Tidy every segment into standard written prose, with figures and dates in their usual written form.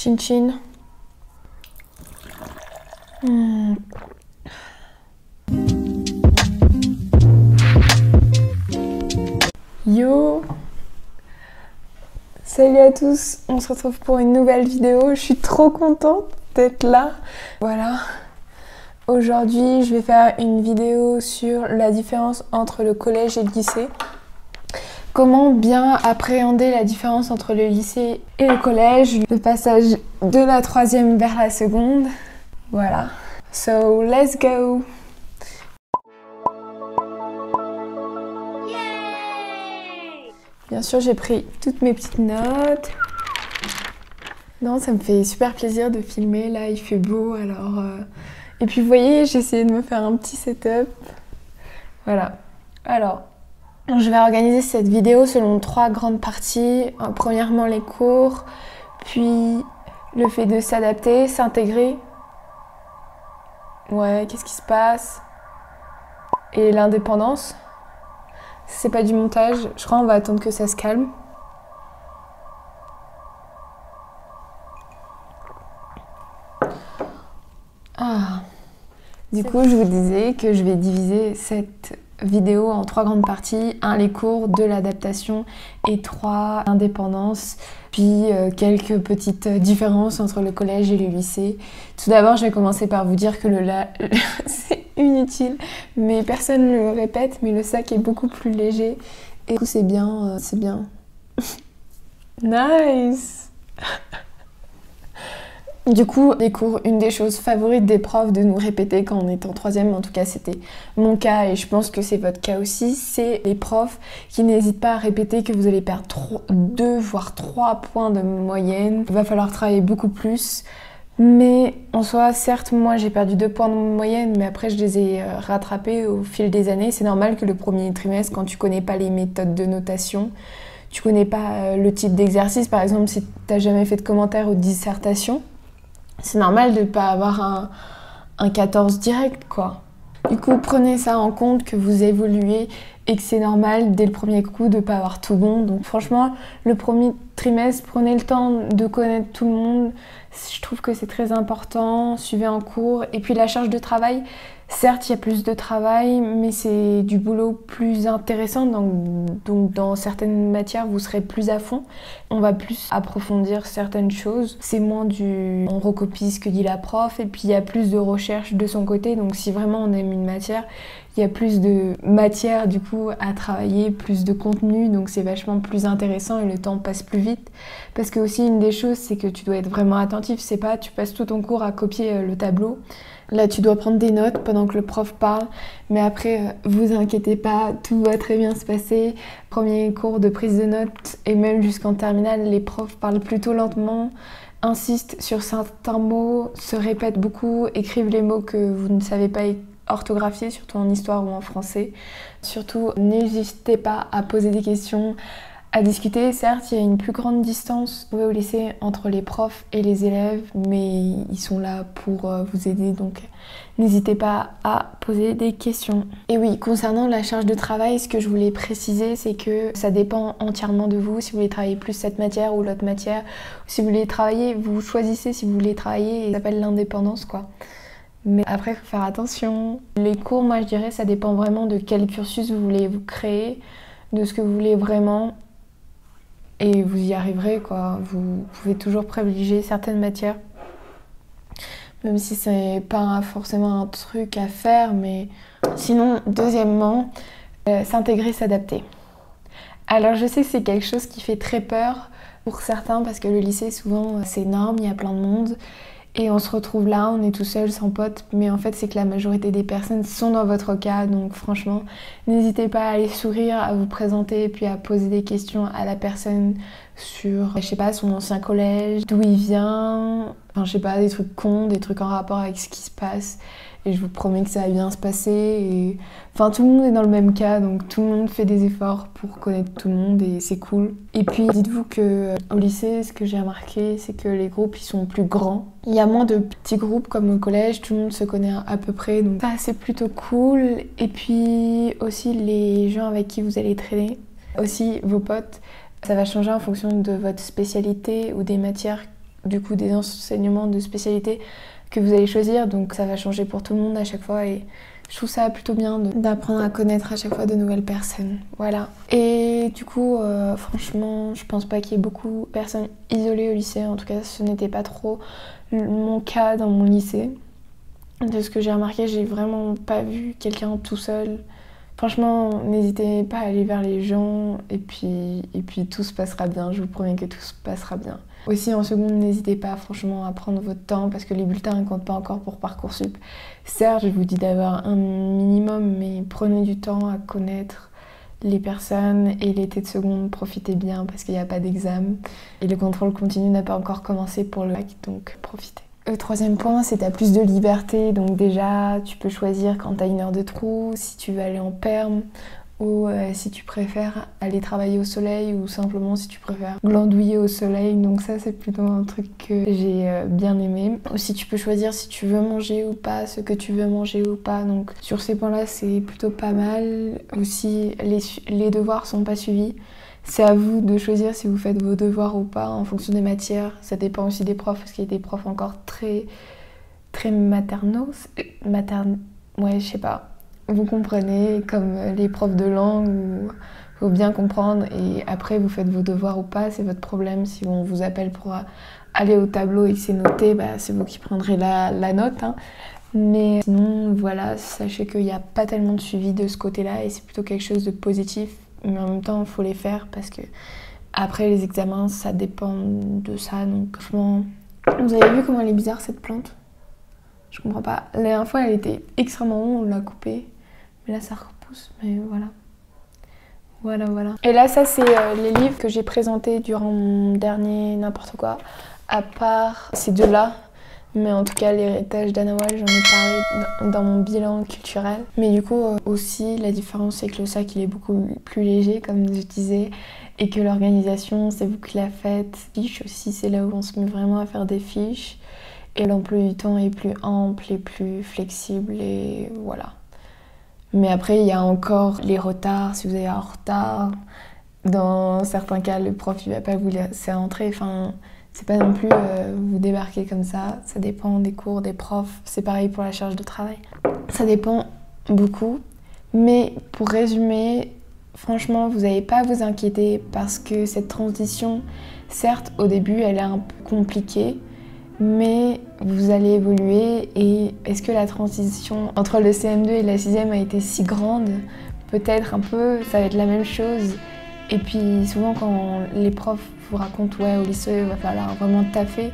Chin chin. Yo! Salut à tous, on se retrouve pour une nouvelle vidéo. Je suis trop contente d'être là. Voilà. Aujourd'hui, je vais faire une vidéo sur la différence entre le collège et le lycée. Comment bien appréhender la différence entre le lycée et le collège, le passage de la troisième vers la seconde. Voilà. So, let's go! Bien sûr, j'ai pris toutes mes petites notes. Non, ça me fait super plaisir de filmer. Là, il fait beau, alors... Et puis, vous voyez, j'ai essayé de me faire un petit setup. Voilà. Alors, je vais organiser cette vidéo selon 3 grandes parties. Premièrement, les cours, puis le fait de s'adapter, s'intégrer. Ouais, qu'est-ce qui se passe? Et l'indépendance. C'est pas du montage, je crois qu'on va attendre que ça se calme. Du coup, je vous disais que je vais diviser cette vidéo en 3 grandes parties. 1, les cours, 2, l'adaptation et 3, l'indépendance. Puis quelques petites différences entre le collège et le lycée. Tout d'abord, je vais commencer par vous dire que c'est inutile, mais personne ne le répète, mais le sac est beaucoup plus léger. Et du coup, c'est bien, c'est bien. Nice! Du coup, les cours, une des choses favorites des profs de nous répéter quand on est en troisième, en tout cas c'était mon cas et je pense que c'est votre cas aussi, c'est les profs qui n'hésitent pas à répéter que vous allez perdre 2 voire 3 points de moyenne. Il va falloir travailler beaucoup plus, mais en soi, certes, moi j'ai perdu 2 points de moyenne, mais après je les ai rattrapés au fil des années. C'est normal que le premier trimestre, quand tu connais pas les méthodes de notation, tu connais pas le type d'exercice, par exemple si tu n'as jamais fait de commentaires ou de dissertation, c'est normal de ne pas avoir un 14 direct, quoi. Du coup, prenez ça en compte, que vous évoluez et que c'est normal dès le premier coup de ne pas avoir tout bon. Donc franchement, le premier trimestre, prenez le temps de connaître tout le monde. Je trouve que c'est très important. Suivez en cours. Et puis la charge de travail, certes, il y a plus de travail, mais c'est du boulot plus intéressant. Donc dans certaines matières, vous serez plus à fond. On va plus approfondir certaines choses. C'est moins on recopie ce que dit la prof. Et puis il y a plus de recherche de son côté. Donc si vraiment on aime une matière, il y a plus de matière du coup à travailler, plus de contenu, donc c'est vachement plus intéressant et le temps passe plus vite. Parce que aussi une des choses, c'est que tu dois être vraiment attentif, c'est pas tu passes tout ton cours à copier le tableau. Là tu dois prendre des notes pendant que le prof parle, mais après vous inquiétez pas, tout va très bien se passer. Premier cours de prise de notes et même jusqu'en terminale, les profs parlent plutôt lentement, insistent sur certains mots, se répètent beaucoup, écrivent les mots que vous ne savez pas orthographier, surtout en histoire ou en français. Surtout, n'hésitez pas à poser des questions, à discuter. Certes, il y a une plus grande distance au lycée entre les profs et les élèves, mais ils sont là pour vous aider, donc n'hésitez pas à poser des questions. Et oui, concernant la charge de travail, ce que je voulais préciser, c'est que ça dépend entièrement de vous. Si vous voulez travailler plus cette matière ou l'autre matière, si vous voulez travailler, vous choisissez si vous voulez travailler, et ça s'appelle l'indépendance, quoi. Mais après, il faut faire attention. Les cours, moi je dirais, ça dépend vraiment de quel cursus vous voulez vous créer, de ce que vous voulez vraiment. Et vous y arriverez, quoi. Vous pouvez toujours privilégier certaines matières. Même si c'est pas forcément un truc à faire, mais... Sinon, deuxièmement, s'intégrer, s'adapter. Alors je sais que c'est quelque chose qui fait très peur pour certains, parce que le lycée, souvent, c'est énorme, il y a plein de monde. Et on se retrouve là, on est tout seul, sans potes, mais en fait c'est que la majorité des personnes sont dans votre cas, donc franchement, n'hésitez pas à aller sourire, à vous présenter, puis à poser des questions à la personne sur, je sais pas, son ancien collège, d'où il vient, enfin je sais pas, des trucs cons, des trucs en rapport avec ce qui se passe. Et je vous promets que ça va bien se passer. Et... Enfin, tout le monde est dans le même cas, donc tout le monde fait des efforts pour connaître tout le monde et c'est cool. Et puis, dites-vous qu'au lycée, ce que j'ai remarqué, c'est que les groupes, ils sont plus grands. Il y a moins de petits groupes comme au collège, tout le monde se connaît à peu près, donc ça, c'est plutôt cool. Et puis, aussi les gens avec qui vous allez traîner, aussi vos potes, ça va changer en fonction de votre spécialité ou des matières du coup des enseignements de spécialité que vous allez choisir, donc ça va changer pour tout le monde à chaque fois et je trouve ça plutôt bien d'apprendre à connaître à chaque fois de nouvelles personnes. Voilà. Et du coup, franchement, je pense pas qu'il y ait beaucoup de personnes isolées au lycée. En tout cas, ce n'était pas trop mon cas dans mon lycée. De ce que j'ai remarqué, j'ai vraiment pas vu quelqu'un tout seul. Franchement, n'hésitez pas à aller vers les gens et puis tout se passera bien. Je vous promets que tout se passera bien. Aussi en seconde, n'hésitez pas franchement à prendre votre temps parce que les bulletins ne comptent pas encore pour Parcoursup. Certes, je vous dis d'avoir un minimum, mais prenez du temps à connaître les personnes et l'été de seconde, profitez bien parce qu'il n'y a pas d'examen. Et le contrôle continu n'a pas encore commencé pour le bac, donc profitez. Le troisième point, c'est que tu as plus de liberté. Donc déjà, tu peux choisir quand tu as une heure de trou, si tu veux aller en perm ou si tu préfères aller travailler au soleil ou simplement si tu préfères glandouiller au soleil. Donc ça, c'est plutôt un truc que j'ai bien aimé. Aussi, tu peux choisir si tu veux manger ou pas, ce que tu veux manger ou pas. Donc sur ces points-là, c'est plutôt pas mal. Aussi, les devoirs sont pas suivis. C'est à vous de choisir si vous faites vos devoirs ou pas en fonction des matières. Ça dépend aussi des profs parce qu'il y a des profs encore très maternaux. Ouais, je sais pas. Vous comprenez, comme les profs de langue, où il faut bien comprendre et après vous faites vos devoirs ou pas, c'est votre problème. Si on vous appelle pour aller au tableau et que c'est noté, bah, c'est vous qui prendrez la note. Hein. Mais sinon, voilà, sachez qu'il n'y a pas tellement de suivi de ce côté-là et c'est plutôt quelque chose de positif. Mais en même temps, il faut les faire parce que après les examens, ça dépend de ça. Donc franchement, vous avez vu comment elle est bizarre cette plante? Je comprends pas. La dernière fois, elle était extrêmement longue, on l'a coupée. Mais là, ça repousse. Mais voilà. Voilà. Et là, ça, c'est les livres que j'ai présentés durant mon dernier n'importe quoi. À part ces deux-là. Mais en tout cas, l'héritage d'Anawal, j'en ai parlé dans mon bilan culturel. Mais du coup, aussi, la différence, c'est que le sac, il est beaucoup plus léger, comme je disais. Et que l'organisation, c'est vous qui la faites. Fiches aussi, c'est là où on se met vraiment à faire des fiches. Et l'emploi du temps est plus ample et plus flexible et voilà. Mais après, il y a encore les retards. Si vous avez un retard, dans certains cas, le prof ne va pas vous laisser entrer. Enfin, c'est pas non plus vous débarquer comme ça. Ça dépend des cours, des profs. C'est pareil pour la charge de travail. Ça dépend beaucoup. Mais pour résumer, franchement, vous n'avez pas à vous inquiéter parce que cette transition, certes, au début, elle est un peu compliquée. Mais vous allez évoluer et est-ce que la transition entre le CM2 et la 6e a été si grande? Peut-être un peu, ça va être la même chose. Et puis souvent quand les profs vous racontent ouais au lycée il va falloir vraiment taffer,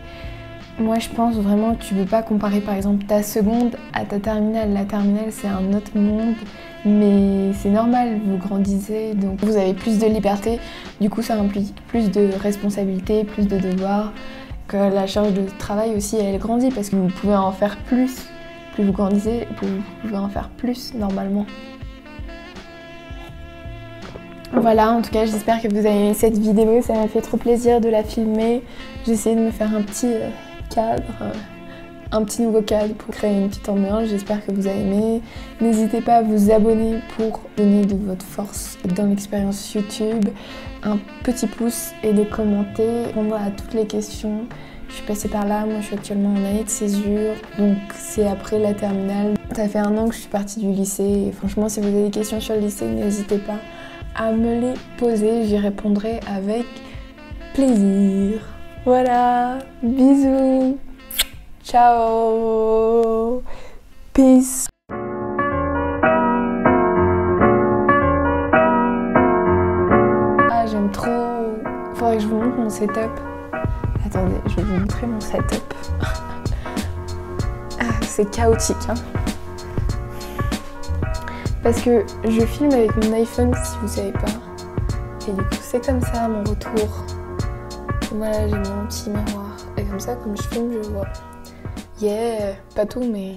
moi je pense vraiment que tu ne peux pas comparer par exemple ta seconde à ta terminale. La terminale c'est un autre monde, mais c'est normal, vous grandissez donc vous avez plus de liberté. Du coup ça implique plus de responsabilités, plus de devoirs. Que la charge de travail aussi elle grandit parce que vous pouvez en faire plus. Plus vous grandissez, plus vous pouvez en faire plus normalement. Voilà, en tout cas j'espère que vous avez aimé cette vidéo, ça m'a fait trop plaisir de la filmer. J'ai essayé de me faire un petit cadre, un petit nouveau cadre pour créer une petite ambiance, j'espère que vous avez aimé. N'hésitez pas à vous abonner pour donner de votre force dans l'expérience YouTube. Un petit pouce et de commenter, répondre à toutes les questions. Je suis passée par là, moi je suis actuellement en année de césure, donc c'est après la terminale. Ça fait 1 an que je suis partie du lycée et franchement si vous avez des questions sur le lycée, n'hésitez pas à me les poser, j'y répondrai avec plaisir. Voilà, bisous, ciao, peace. J'aime trop. Faudrait que je vous montre mon setup. Attendez, je vais vous montrer mon setup. C'est chaotique, hein. Parce que je filme avec mon iPhone, si vous savez pas. Et du coup, c'est comme ça mon retour. Voilà, j'ai mon petit miroir. Et comme ça, comme je filme, je vois. Yeah, pas tout, mais